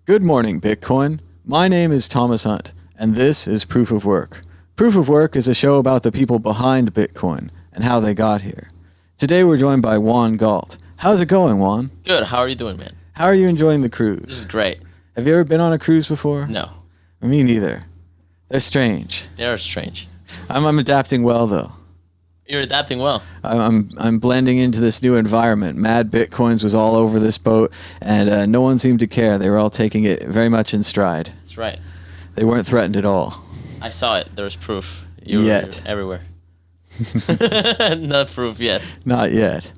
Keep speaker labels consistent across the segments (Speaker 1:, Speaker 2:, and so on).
Speaker 1: Good morning, Bitcoin. My name is Thomas Hunt, and this is Proof of Work. Proof of Work is a show about the people behind Bitcoin and how they got here. Today we're joined by Juan Galt. How's it going, Juan?
Speaker 2: Good. How are you doing, man?
Speaker 1: How are you enjoying the
Speaker 2: This
Speaker 1: cruise?
Speaker 2: is great.
Speaker 1: Have you ever been on a cruise before?
Speaker 2: No,
Speaker 1: Me neither. They're strange.
Speaker 2: they're strange.
Speaker 1: I'm adapting well, though.
Speaker 2: You're adapting well.
Speaker 1: I'm blending into this new environment. Mad Bitcoins was all over this boat, and no one seemed to care. They were all taking it very much in stride.
Speaker 2: That's right.
Speaker 1: They weren't threatened at all.
Speaker 2: I saw it. There's proof.
Speaker 1: Yet.
Speaker 2: You're everywhere. Not proof yet.
Speaker 1: Not yet.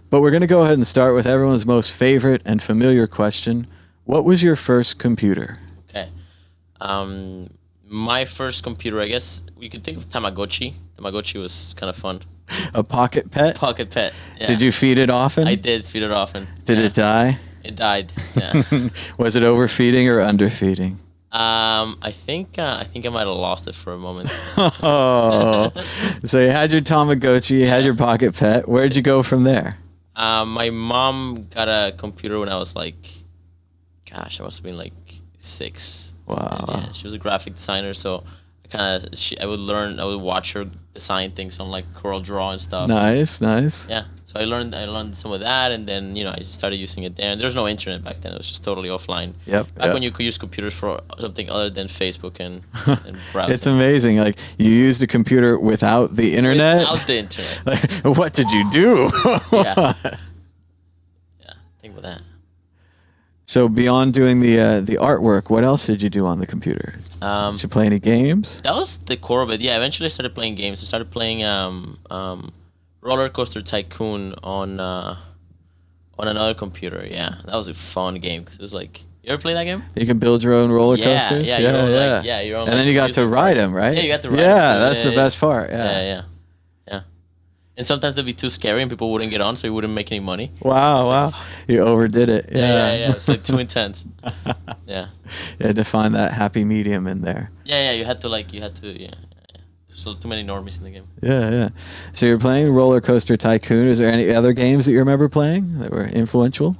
Speaker 1: But we're going to go ahead and start with everyone's most favorite and familiar question. What was your first computer?
Speaker 2: Okay. My first computer, I guess we could think of Tamagotchi. Tamagotchi was kind of fun.
Speaker 1: A pocket pet?
Speaker 2: Pocket pet. Yeah.
Speaker 1: Did you feed it often?
Speaker 2: I did feed it often.
Speaker 1: Did it die?
Speaker 2: It died. Yeah.
Speaker 1: Was it overfeeding or underfeeding?
Speaker 2: I think I might have lost it for a moment.
Speaker 1: Oh. So you had your Tamagotchi, you had your pocket pet. Where'd you go from there?
Speaker 2: My mom got a computer when I was I must have been 6.
Speaker 1: Wow.
Speaker 2: Yeah, she was a graphic designer, so I would watch her design things on CorelDRAW and stuff.
Speaker 1: Nice.
Speaker 2: Yeah, so I learned some of that, and then I started using it there. And there's no internet back then; it was just totally offline.
Speaker 1: Yep.
Speaker 2: Back when you could use computers for something other than Facebook and browsing.
Speaker 1: It's amazing. You used a computer without the internet?
Speaker 2: Without the internet.
Speaker 1: What did you do?
Speaker 2: Yeah. Think about that.
Speaker 1: So beyond doing the artwork, what else did you do on the computer? Did you play any games?
Speaker 2: That was the core of it. Yeah, eventually I started playing games. I started playing Roller Coaster Tycoon on another computer. Yeah, that was a fun game because it was you ever play that game?
Speaker 1: You can build your own roller coasters?
Speaker 2: Yeah, your own.
Speaker 1: And then you got to ride them, right?
Speaker 2: Yeah, you got to ride them.
Speaker 1: Yeah, that's the best part.
Speaker 2: Yeah. And sometimes they'd be too scary and people wouldn't get on, so you wouldn't make any money.
Speaker 1: Wow. You overdid it.
Speaker 2: Yeah. It's too intense. Yeah.
Speaker 1: You had to find that happy medium in there.
Speaker 2: Yeah. You had to. There's too many normies in the game.
Speaker 1: Yeah. So you're playing Roller Coaster Tycoon. Is there any other games that you remember playing that were influential?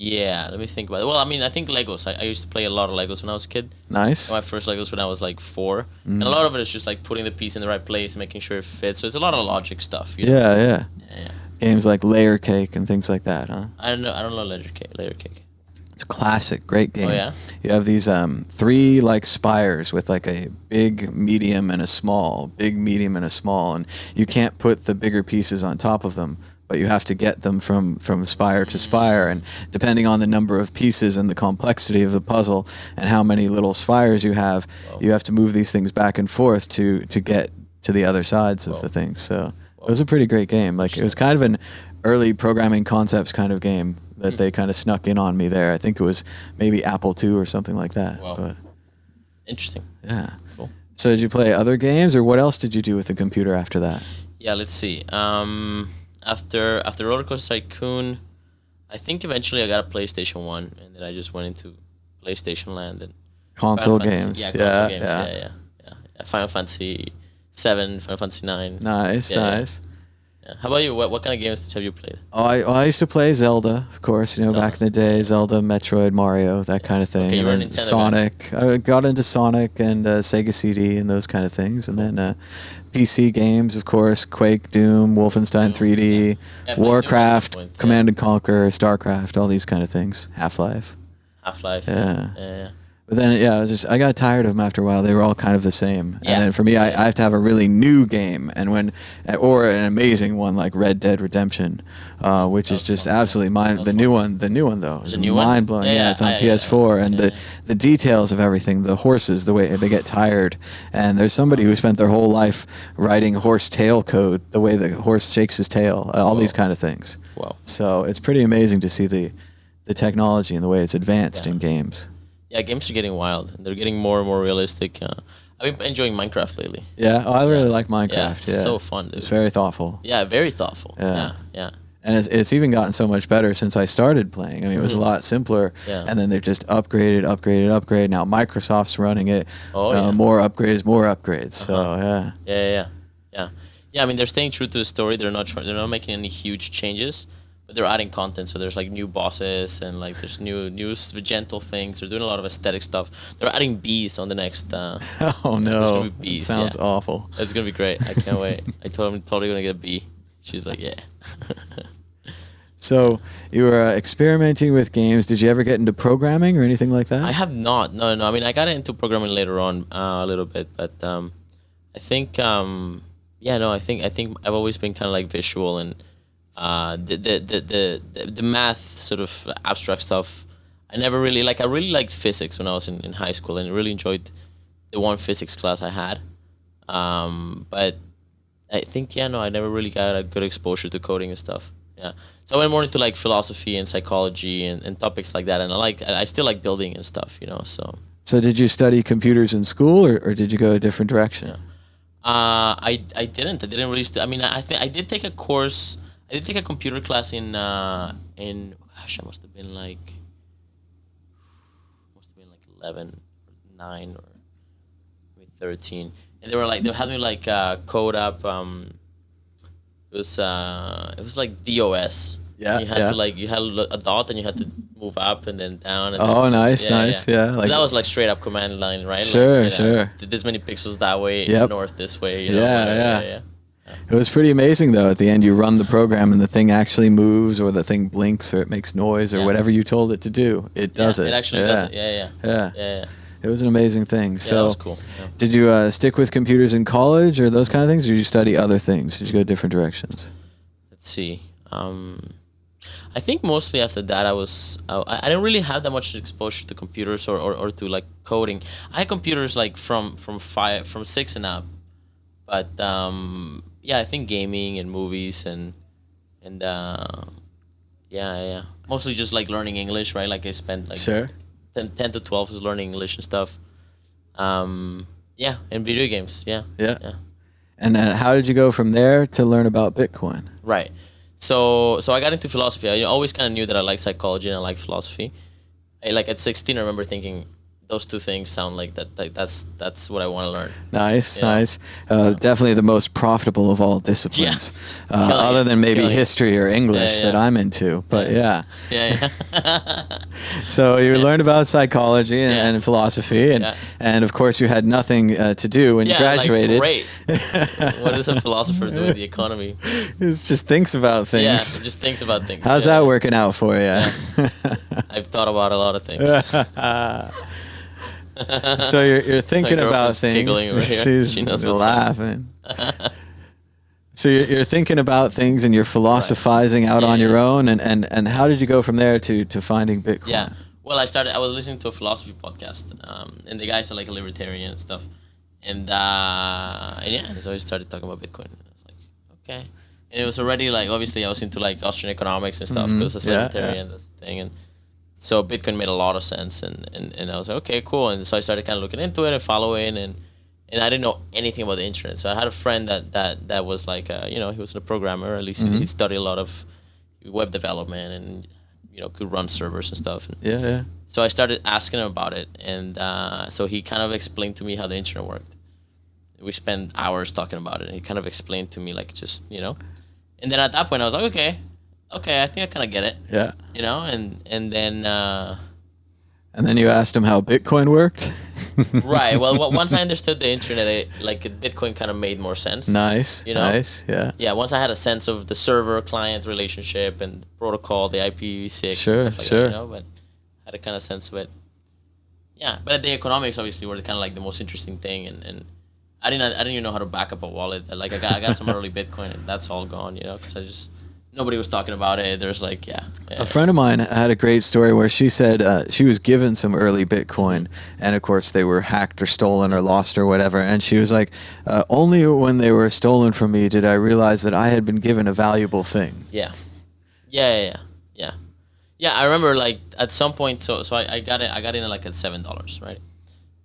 Speaker 2: Yeah, let me think about it. Well, I think Legos. I used to play a lot of Legos when I was a kid.
Speaker 1: Nice.
Speaker 2: My first Legos when I was 4. And a lot of it is just putting the piece in the right place, making sure it fits. So it's a lot of logic stuff.
Speaker 1: Yeah.
Speaker 2: Yeah.
Speaker 1: Games like Layer Cake and things like that, huh?
Speaker 2: I don't know Layer Cake.
Speaker 1: It's a classic, great game.
Speaker 2: Oh, yeah?
Speaker 1: You have these 3 spires with a big, medium, and a small. Big, medium, and a small. And you can't put the bigger pieces on top of them, but you have to get them from spire to spire, and depending on the number of pieces and the complexity of the puzzle and how many little spires you have, you have to move these things back and forth to get to the other sides of the things. So it was a pretty great game. It was kind of an early programming concepts kind of game that they kind of snuck in on me there. I think it was maybe Apple II or something like that.
Speaker 2: Wow.
Speaker 1: But,
Speaker 2: Interesting.
Speaker 1: yeah.
Speaker 2: Cool.
Speaker 1: So did you play other games, or what else did you do with the computer after that?
Speaker 2: Yeah, let's see. After Roller Coaster Tycoon, I think eventually I got a PlayStation 1, and then I just went into PlayStation Land and
Speaker 1: Console
Speaker 2: Final
Speaker 1: games.
Speaker 2: Fantasy. Yeah, console games. Yeah. Final Fantasy 7, Final Fantasy 9.
Speaker 1: Nice.
Speaker 2: Yeah. How about you? What kind of games have you played?
Speaker 1: I used to play Zelda, of course, back in the day, Zelda, Metroid, Mario, that kind of thing.
Speaker 2: Okay, you were a
Speaker 1: then
Speaker 2: Nintendo
Speaker 1: Sonic. I got into Sonic and Sega CD and those kind of things. And then PC games, of course, Quake, Doom, Wolfenstein 3D,
Speaker 2: Yeah,
Speaker 1: Warcraft,
Speaker 2: Doom at some point,
Speaker 1: Command & Conquer, StarCraft, all these kind of things. Half-Life. Yeah.
Speaker 2: Yeah.
Speaker 1: But then, I got tired of them after a while. They were all kind of the same.
Speaker 2: Yeah.
Speaker 1: And then for me, I have to have a really new game, or an amazing one like Red Dead Redemption, which is just absolutely the new one though, is mind blowing. Yeah, it's on PS4, and the details of everything, the horses, the way they get tired, and there's somebody who spent their whole life writing horse tail code, the way the horse shakes his tail, all these kind of things.
Speaker 2: Wow.
Speaker 1: So it's pretty amazing to see the technology and the way it's advanced in games.
Speaker 2: Yeah, games are getting wild. They're getting more and more realistic. I've been enjoying Minecraft lately.
Speaker 1: Yeah, I really like Minecraft.
Speaker 2: Yeah, it's so fun, dude.
Speaker 1: It's very thoughtful.
Speaker 2: Yeah, very thoughtful. Yeah.
Speaker 1: And it's even gotten so much better since I started playing. I mean, it was a lot simpler, and then they've just upgraded. Now Microsoft's running it. More upgrades. So
Speaker 2: Yeah. I mean, they're staying true to the story. They're not making any huge changes, but they're adding content. So there's like new bosses and like there's new gentle things. They're doing a lot of aesthetic stuff. They're adding bees on the next.
Speaker 1: Oh no,
Speaker 2: there's gonna be bees,
Speaker 1: that sounds awful.
Speaker 2: It's gonna be great. I can't wait. I told him I'm totally gonna get a bee. She's like, yeah.
Speaker 1: So you were experimenting with games. Did you ever get into programming or anything like that?
Speaker 2: I have not. No. I mean, I got into programming later on a little bit, but I think I think I've always been kind of like visual and the math sort of abstract stuff. I never really like. I really liked physics when I was in high school, and really enjoyed the one physics class I had. But I think I never really got a good exposure to coding and stuff. Yeah. So I went more into like philosophy and psychology and topics like that, and I still like building and stuff,
Speaker 1: So did you study computers in school, or did you go a different direction?
Speaker 2: Yeah. I didn't really I mean, I think I did take a course. I did take a computer class in gosh, I must have been like 11 or 9 or maybe 13, and they had me like code up. It was like DOS.
Speaker 1: Yeah,
Speaker 2: You had to like you had a dot and you had to move up and then down. And
Speaker 1: Oh,
Speaker 2: then,
Speaker 1: nice.
Speaker 2: Yeah.
Speaker 1: Like,
Speaker 2: So that was like straight up command line, right?
Speaker 1: Sure,
Speaker 2: like,
Speaker 1: sure.
Speaker 2: This many pixels that way,
Speaker 1: Yep.
Speaker 2: north this way.
Speaker 1: Yeah. It was pretty amazing though. At the end, you run the program and the thing actually moves, or the thing blinks, or it makes noise, or
Speaker 2: Yeah.
Speaker 1: whatever you told it to do. It does it.
Speaker 2: It actually does it. Yeah.
Speaker 1: Yeah. It was an amazing thing.
Speaker 2: Yeah,
Speaker 1: So,
Speaker 2: that was cool. Yeah.
Speaker 1: did you stick with computers in college or those kind of things, or did you study other things? Did you go different directions?
Speaker 2: Let's see. I think mostly after that I didn't really have that much exposure to computers or to like coding. I had computers like from 6 and up, but I think gaming and movies and mostly just like learning English, right? Like I spent like
Speaker 1: Sure.
Speaker 2: 10 to 12 is learning English and stuff. And video games. Yeah.
Speaker 1: And how did you go from there to learn about Bitcoin?
Speaker 2: Right. So I got into philosophy. I always kind of knew that I liked psychology and I liked philosophy. Like at 16, I remember thinking those two things sound like that. Like that's what I want to learn.
Speaker 1: Nice. Definitely the most profitable of all disciplines, other than maybe history or English that I'm into. But
Speaker 2: Yeah.
Speaker 1: So you learned about psychology and philosophy, and of course you had nothing to do when you graduated.
Speaker 2: Like, great. What does a philosopher do with the economy?
Speaker 1: It just thinks about things.
Speaker 2: Yeah, just thinks about things.
Speaker 1: How's that working out for you?
Speaker 2: I've thought about a lot of things.
Speaker 1: So you're thinking
Speaker 2: My
Speaker 1: about
Speaker 2: girlfriend's
Speaker 1: things.
Speaker 2: giggling over here.
Speaker 1: She's
Speaker 2: She knows what's
Speaker 1: laughing. So you're thinking about things and you're philosophizing out on your own. And how did you go from there to finding Bitcoin?
Speaker 2: Yeah. Well, I was listening to a philosophy podcast, and the guys are like a libertarian and stuff, and so I started talking about Bitcoin. And I was like, okay. And it was already like, obviously I was into like Austrian economics and stuff because as a libertarian, that's the thing. And so Bitcoin made a lot of sense, and I was like, okay, cool. And so I started kind of looking into it and following, and I didn't know anything about the internet. So I had a friend that was like, he was a programmer, at least he studied a lot of web development and, could run servers and stuff. And so I started asking him about it, and so he kind of explained to me how the internet worked. We spent hours talking about it, and he kind of explained to me like just, and then at that point I was like, okay, I think I kind of get it.
Speaker 1: Yeah.
Speaker 2: And then.
Speaker 1: And then you asked him how Bitcoin worked.
Speaker 2: Right. Well, once I understood the internet, Bitcoin kind of made more sense.
Speaker 1: Nice. Nice. Yeah.
Speaker 2: Yeah. Once I had a sense of the server-client relationship and the protocol, the IPv6, and stuff like that, but I had a kind of sense of it. Yeah. But the economics obviously were kind of like the most interesting thing, and I didn't even know how to back up a wallet. Like I got some early Bitcoin, and that's all gone, because nobody was talking about it. There's like,
Speaker 1: A friend of mine had a great story where she said she was given some early Bitcoin, and of course they were hacked or stolen or lost or whatever. And she was like, only when they were stolen from me did I realize that I had been given a valuable thing.
Speaker 2: Yeah. I remember like at some point, so I got in like at $7, right?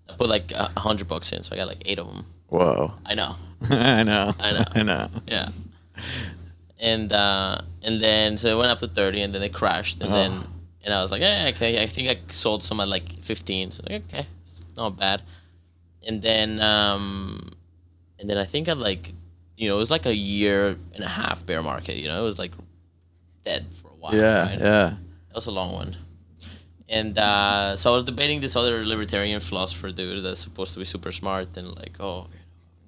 Speaker 2: I put like $100 in, so I got like 8 of them.
Speaker 1: Whoa.
Speaker 2: I know.
Speaker 1: I know.
Speaker 2: Yeah. And then so it went up to 30, and then it crashed, and I was like, yeah, okay, I think I sold some at like 15. So I was like, okay, it's not bad. And then I think I like, it was like a year and a half bear market. It was like dead for a while.
Speaker 1: Yeah,
Speaker 2: right?
Speaker 1: yeah.
Speaker 2: That was a long one. And so I was debating this other libertarian philosopher dude that's supposed to be super smart and like,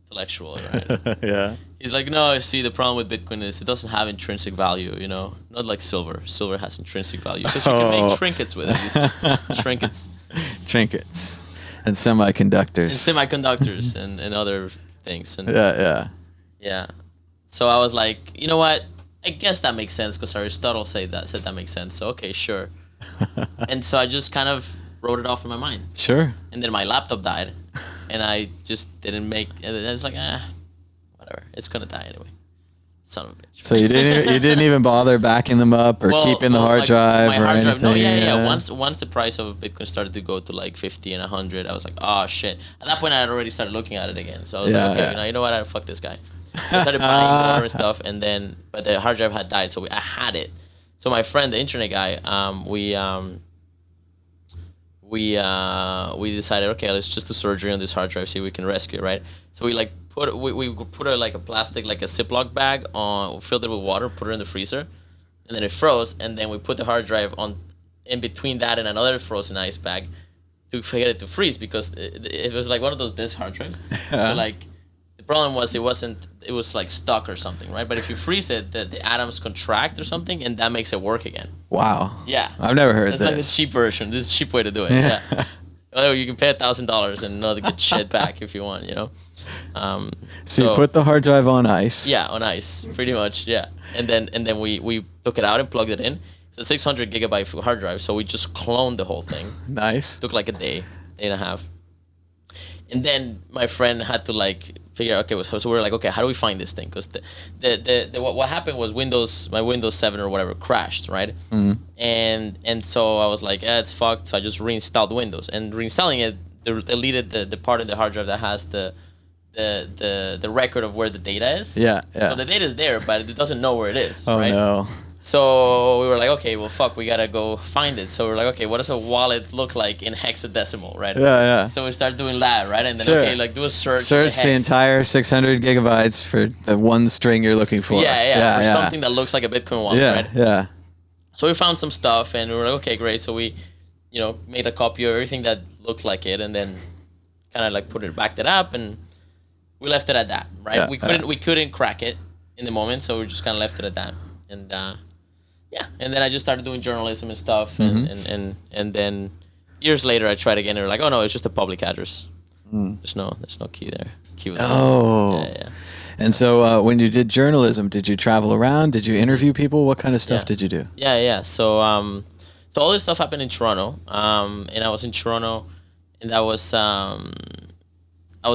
Speaker 2: intellectual, right?
Speaker 1: Yeah.
Speaker 2: He's like, no, see, the problem with Bitcoin is it doesn't have intrinsic value, Not like silver. Silver has intrinsic value because you can make trinkets with it. These trinkets.
Speaker 1: Trinkets. And semiconductors.
Speaker 2: And semiconductors and other things. And
Speaker 1: Yeah.
Speaker 2: yeah. So I was like, you know what? I guess that makes sense because Aristotle said that makes sense. So, okay, sure. And so I just kind of wrote it off in my mind.
Speaker 1: Sure.
Speaker 2: And then my laptop died. And I just didn't make... And I was like, whatever. It's going to die anyway. Son of a bitch.
Speaker 1: So you didn't even bother backing them up or keeping the hard drive
Speaker 2: my
Speaker 1: or
Speaker 2: hard drive.
Speaker 1: anything?
Speaker 2: No, yeah. Once the price of Bitcoin started to go to like 50 and 100, I was like, oh shit. At that point, I had already started looking at it again. So I was like, okay, you know what? Fuck this guy. I started buying more and stuff, but the hard drive had died, so I had it. So my friend, the internet guy, we decided, okay, let's just do surgery on this hard drive, see if we can rescue it, right? So we put a plastic, like a Ziploc bag on, filled it with water, put it in the freezer, and then it froze, and then we put the hard drive on in between that and another frozen ice bag to get it to freeze because it was like one of those disk hard drives. So like the problem was it was like stuck or something, right? But if you freeze it, the atoms contract or something, and that makes it work again.
Speaker 1: Wow.
Speaker 2: Yeah.
Speaker 1: I've never heard
Speaker 2: this.
Speaker 1: this.
Speaker 2: It's like the cheap version. This is a cheap way to do it. Yeah. Oh, you can pay $1,000 and not get shit back if you want,
Speaker 1: So you put the hard drive on ice.
Speaker 2: Yeah, on ice, pretty much. Yeah, and then we took it out and plugged it in. It's a 600 gigabyte hard drive, so we just cloned the whole thing.
Speaker 1: Nice.
Speaker 2: Took like a day and a half. And then my friend had to figure out, okay, so we were like, okay, how do we find this thing? Because what happened was my Windows 7 or whatever crashed, right?
Speaker 1: Mm-hmm.
Speaker 2: And so I was like, it's fucked. So I just reinstalled Windows, and reinstalling it deleted the part of the hard drive that has the record of where the data is.
Speaker 1: Yeah.
Speaker 2: So the data is there, but it doesn't know where it is.
Speaker 1: Oh
Speaker 2: right?
Speaker 1: no.
Speaker 2: So we were like, okay, well, fuck, we gotta go find it. So we're like, okay, what does a wallet look like in hexadecimal, right?
Speaker 1: Yeah.
Speaker 2: So we start doing that, right? And then,
Speaker 1: Sure.
Speaker 2: okay, do a search.
Speaker 1: Search the entire 600 gigabytes for the one string you're looking for.
Speaker 2: Yeah, for something that looks like a Bitcoin wallet, right?
Speaker 1: Yeah.
Speaker 2: So we found some stuff, and we were like, okay, great. So we, made a copy of everything that looked like it, and then kind of backed it up, and we left it at that, right?
Speaker 1: Yeah,
Speaker 2: we couldn't crack it in the moment, so we just kind of left it at that, and and then I just started doing journalism and stuff, and then years later I tried again, and we were like, oh no, it's just a public address. There's no key there. Key was yeah.
Speaker 1: And so when you did journalism, did you travel around? Did you interview people? What kind of stuff did you do?
Speaker 2: Yeah. So all this stuff happened in Toronto, and I was in Toronto, and I was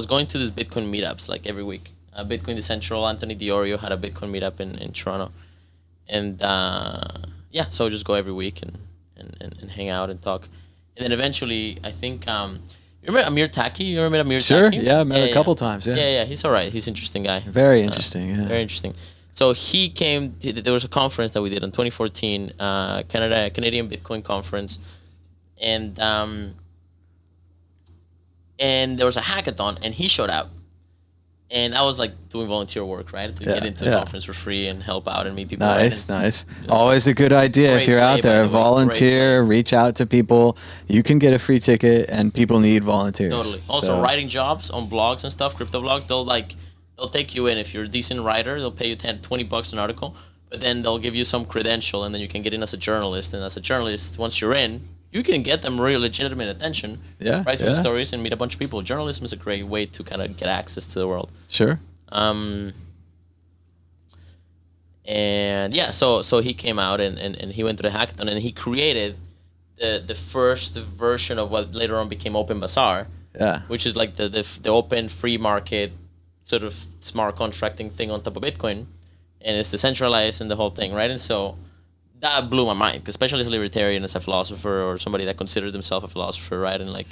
Speaker 2: going to these Bitcoin meetups every week. Bitcoin Decentral, Anthony Diorio had a Bitcoin meetup in Toronto, and so I would just go every week and hang out and talk, and then eventually I think you remember Amir Taki? You ever met Amir
Speaker 1: Sure.
Speaker 2: Taki?
Speaker 1: Yeah, I met a couple times. Yeah.
Speaker 2: Yeah. He's all right. He's an interesting guy.
Speaker 1: Very interesting. Yeah.
Speaker 2: Very interesting. So he came. There was a conference that we did in 2014, Canadian Bitcoin conference, and there was a hackathon, and he showed up, and I was doing volunteer work, right, to get into the conference for free and help out and meet people.
Speaker 1: Nice. Always a good idea if you're out there. Volunteer, reach out to people. You can get a free ticket, and people need volunteers.
Speaker 2: Totally. Also, writing jobs on blogs and stuff, crypto blogs, they'll take you in. If you're a decent writer, they'll pay you $20 an article, but then they'll give you some credential, and then you can get in as a journalist. And as a journalist, once you're in, you can get them real legitimate attention.
Speaker 1: Yeah.
Speaker 2: Write some stories and meet a bunch of people. Journalism is a great way to kind of get access to the world.
Speaker 1: Sure.
Speaker 2: So he came out and he went to the hackathon, and he created the first version of what later on became Open Bazaar.
Speaker 1: Yeah.
Speaker 2: Which is the open free market sort of smart contracting thing on top of Bitcoin, and it's decentralized and the whole thing, right? And so that blew my mind, especially as a libertarian, as a philosopher, or somebody that considers themselves a philosopher, right? And I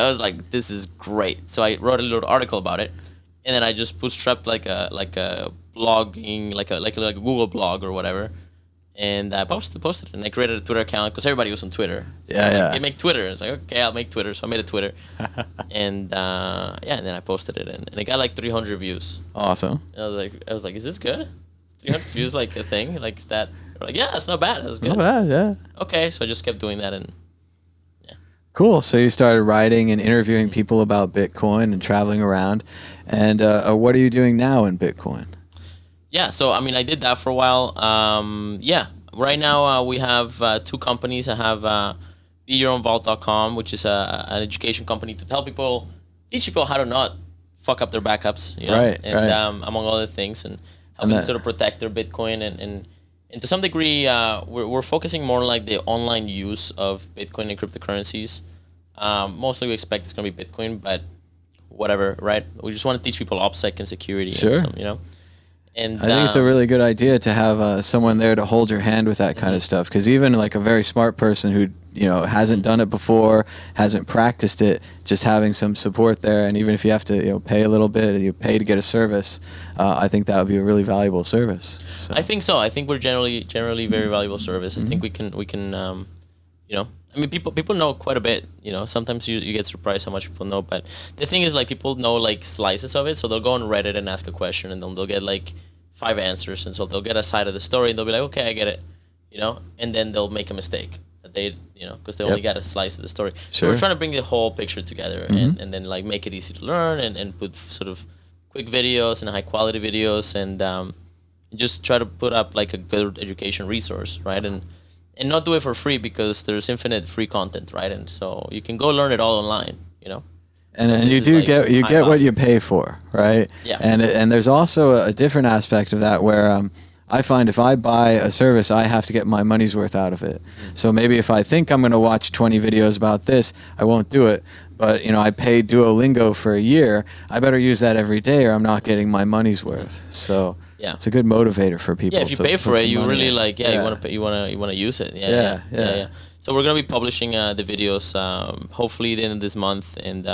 Speaker 2: was like, this is great. So I wrote a little article about it, and then I just bootstrapped a blogging, like a Google blog or whatever, and I posted it, and I created a Twitter account because everybody was on Twitter. So I make Twitter. It's like, okay, I'll make Twitter. So I made a Twitter, and and then I posted it, and it got 300 views.
Speaker 1: Awesome.
Speaker 2: And I was like, is this good? views like a thing? Like, is that like, yeah, it's not bad. That's good.
Speaker 1: Not bad, yeah.
Speaker 2: Okay, so I just kept doing that, and
Speaker 1: Cool. So you started writing and interviewing people about Bitcoin and traveling around. And what are you doing now in Bitcoin?
Speaker 2: yeah. So I mean, I did that for a while. Yeah. Right now, we have 2 companies. I have BeYourOwnVault.com, which is an education company to teach people how to not fuck up their backups, you know,
Speaker 1: Right,
Speaker 2: and
Speaker 1: right.
Speaker 2: among other things, and helping them sort of protect their Bitcoin, and to some degree, we're focusing more on like the online use of Bitcoin and cryptocurrencies. Mostly we expect it's gonna be Bitcoin, but whatever, right? We just want to teach people OPSEC and security,
Speaker 1: Sure.
Speaker 2: and some, you know. And
Speaker 1: I think it's a really good idea to have someone there to hold your hand with that kind of stuff. Because even like a very smart person who hasn't done it before, hasn't practiced it, just having some support there, and even if you have to pay a little bit, you pay to get a service. I think that would be a really valuable service. So.
Speaker 2: I think so. I think we're generally very valuable service. I think we can I mean, people know quite a bit. Sometimes you get surprised how much people know. But the thing is, like, people know like slices of it. So they'll go on Reddit and ask a question, and then they'll get like 5 answers, and so they'll get a side of the story, and they'll be like, okay, I get it, and then they'll make a mistake that they, because they only got a slice of the story. So we're trying to bring the whole picture together, and then like make it easy to learn, and put sort of quick videos and high quality videos, and just try to put up like a good education resource, right? And not do it for free, because there's infinite free content, right? And so you can go learn it all online,
Speaker 1: And you do get what you pay for, right?
Speaker 2: Yeah.
Speaker 1: And there's also a different aspect of that where I find if I buy a service, I have to get my money's worth out of it. So maybe if I think I'm going to watch 20 videos about this, I won't do it. But I paid Duolingo for a year. I better use that every day, or I'm not getting my money's worth. So. Yeah. It's a good motivator for people.
Speaker 2: Yeah, if you pay for it, you really like. Yeah, you want to use it. Yeah. So we're gonna be publishing the videos hopefully the end of this month, and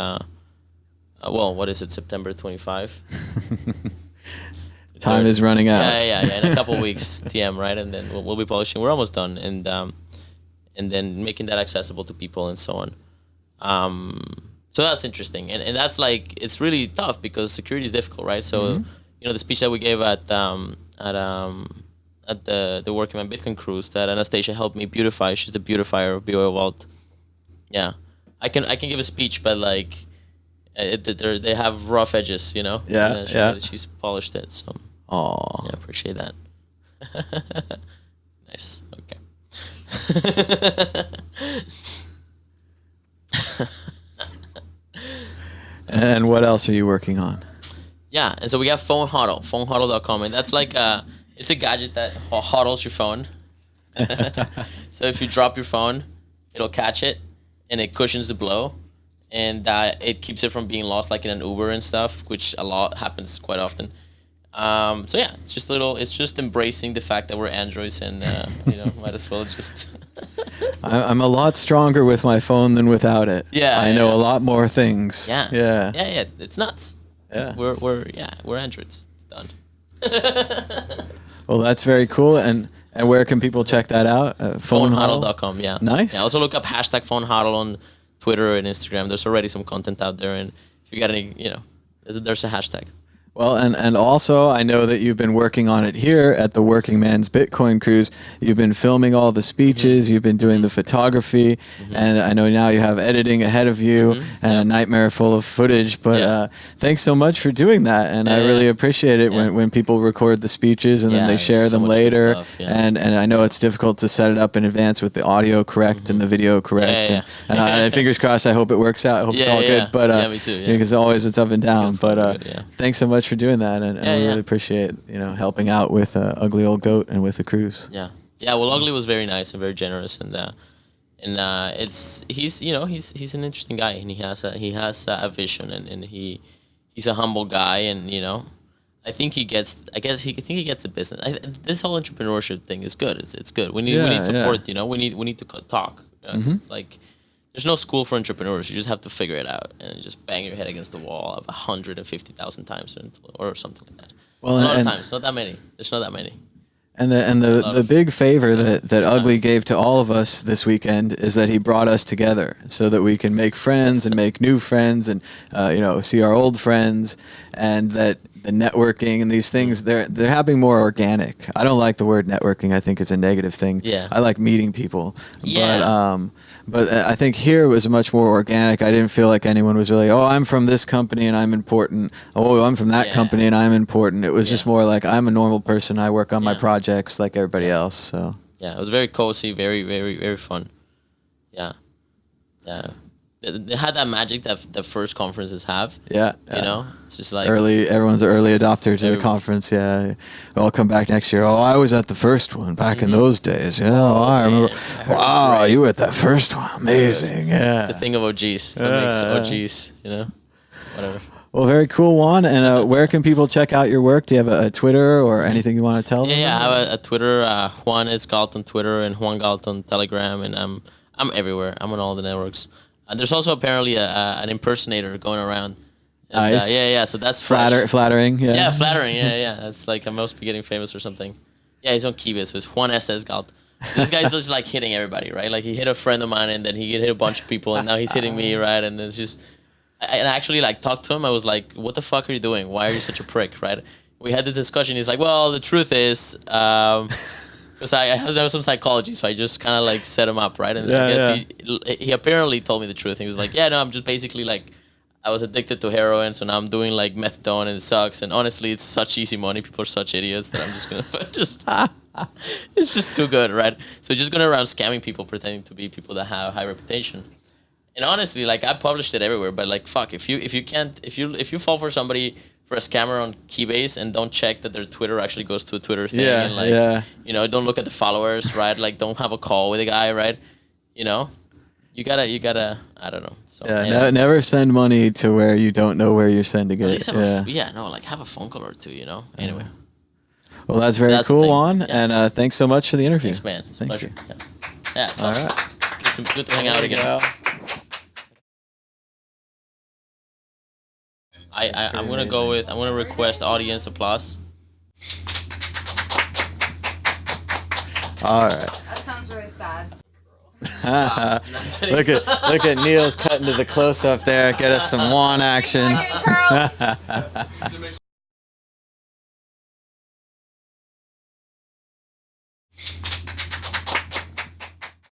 Speaker 2: what is it? September 25.
Speaker 1: Time is running out.
Speaker 2: Yeah. In a couple of weeks, TM, right? And then we'll be publishing. We're almost done, and then making that accessible to people and so on. So that's interesting, and that's like, it's really tough because security is difficult, right? So. The speech that we gave at the Working Man Bitcoin cruise that Anastasia helped me beautify. She's the beautifier of BYO Vault. Yeah, I can give a speech, but like, they have rough edges,
Speaker 1: Yeah.
Speaker 2: She's polished it, so.
Speaker 1: Aww.
Speaker 2: Yeah, appreciate that. Nice. Okay.
Speaker 1: And what else are you working on?
Speaker 2: Yeah, and so we have Phone Huddle, phonehuddle.com, and that's like it's a gadget that huddles your phone. So if you drop your phone, it'll catch it, and it cushions the blow, and it keeps it from being lost, like in an Uber and stuff, which a lot happens quite often. So yeah, it's just embracing the fact that we're Androids, and might as well just.
Speaker 1: I'm a lot stronger with my phone than without it.
Speaker 2: Yeah,
Speaker 1: I know a lot more things.
Speaker 2: Yeah. It's nuts.
Speaker 1: Yeah.
Speaker 2: We're Androids. It's done.
Speaker 1: Well, that's very cool. And where can people check that out?
Speaker 2: Phonehuddle.com, yeah.
Speaker 1: Nice.
Speaker 2: Yeah, also look up #PhoneHuddle on Twitter and Instagram. There's already some content out there, and if you got any, there's a hashtag.
Speaker 1: Well, and also I know that you've been working on it here at the Working Man's Bitcoin Cruise. You've been filming all the speeches, you've been doing the photography, and I know now you have editing ahead of you and a nightmare full of footage. But thanks so much for doing that, and I really appreciate it when people record the speeches and then they share them later. And I know it's difficult to set it up in advance with the audio correct and the video correct. And fingers crossed, I hope it works out. I hope it's all good. But
Speaker 2: me too.
Speaker 1: Because always it's up and down. But thanks so much for doing that, and we really appreciate helping out with Ugly Old Goat and with the cruise.
Speaker 2: Yeah. Well, Ugly was very nice and very generous, and he's an interesting guy, and he has a vision, and he's a humble guy, and I think he gets the business. This whole entrepreneurship thing is good. It's good. We need support. We need to talk. It's like. There's no school for entrepreneurs. You just have to figure it out and just bang your head against the wall 150,000 times or something like that. Well, a lot of times, not that many. There's not that many.
Speaker 1: And the big favor that Ugly gave to all of us this weekend is that he brought us together so that we can make friends and make new friends and see our old friends, and that the networking and these things, they're happening more organic. I don't like the word networking. I think it's a negative thing.
Speaker 2: Yeah.
Speaker 1: I like meeting people.
Speaker 2: Yeah.
Speaker 1: But I think here it was much more organic. I didn't feel like anyone was really, oh, I'm from this company and I'm important. Oh, I'm from that company and I'm important. It was just more like, I'm a normal person. I work on my projects like everybody else. So
Speaker 2: yeah, it was very cozy, very, very, very fun. Yeah. Yeah. They had that magic that the first conferences have.
Speaker 1: Yeah.
Speaker 2: You know, it's just like
Speaker 1: everyone's an early adopter to the conference. Yeah. I'll come back next year. Oh, I was at the first one back in those days. Yeah. Oh, I remember. Wow, you were at that first one. Amazing. Yeah.
Speaker 2: The thing of OGs. That makes OGs, you know, whatever.
Speaker 1: Well, very cool, Juan. And where can people check out your work? Do you have a Twitter or anything you want to tell them?
Speaker 2: Yeah, I have a Twitter, Juan S Galt on Twitter and Juan Galt on Telegram, and I'm everywhere. I'm on all the networks. And there's also apparently an impersonator going around. And,
Speaker 1: nice.
Speaker 2: Yeah. So that's
Speaker 1: flattering. Yeah.
Speaker 2: Yeah, flattering. Yeah. That's like I must be getting famous or something. Yeah, he's on Keybase, so it's Juan S Galt. This guy's just like hitting everybody, right? Like he hit a friend of mine, and then he hit a bunch of people, and now he's hitting me, right? And it's just. I actually like talked to him. I was like, "What the fuck are you doing? Why are you such a prick?" Right? We had the discussion. He's like, "Well, the truth is, because I have some psychology, so I just kind of like set him up, right?" And I guess he apparently told me the truth. He was like, "Yeah, no, I'm just basically like, I was addicted to heroin, so now I'm doing like methadone, and it sucks. And honestly, it's such easy money. People are such idiots that I'm just gonna it's just too good, right? So just going around scamming people, pretending to be people that have high reputation." And honestly, like I published it everywhere, but like fuck, if you fall for somebody for a scammer on Keybase and don't check that their Twitter actually goes to a Twitter thing, and like you know, don't look at the followers, right? Like don't have a call with a guy, right? You know, you gotta I don't know. So,
Speaker 1: never send money to where you don't know where you're sending it.
Speaker 2: At least have have a phone call or two, you know. Anyway.
Speaker 1: Well, that's very cool, Juan, and thanks so much for the interview.
Speaker 2: Thanks, man. It's a pleasure.
Speaker 1: You.
Speaker 2: Yeah. It's
Speaker 1: all
Speaker 2: awesome.
Speaker 1: right.
Speaker 2: Good to hang out again. I'm gonna request audience applause.
Speaker 1: All right.
Speaker 3: That sounds really sad.
Speaker 1: Look at Neil's cutting to the close up there. Get us some Juan action.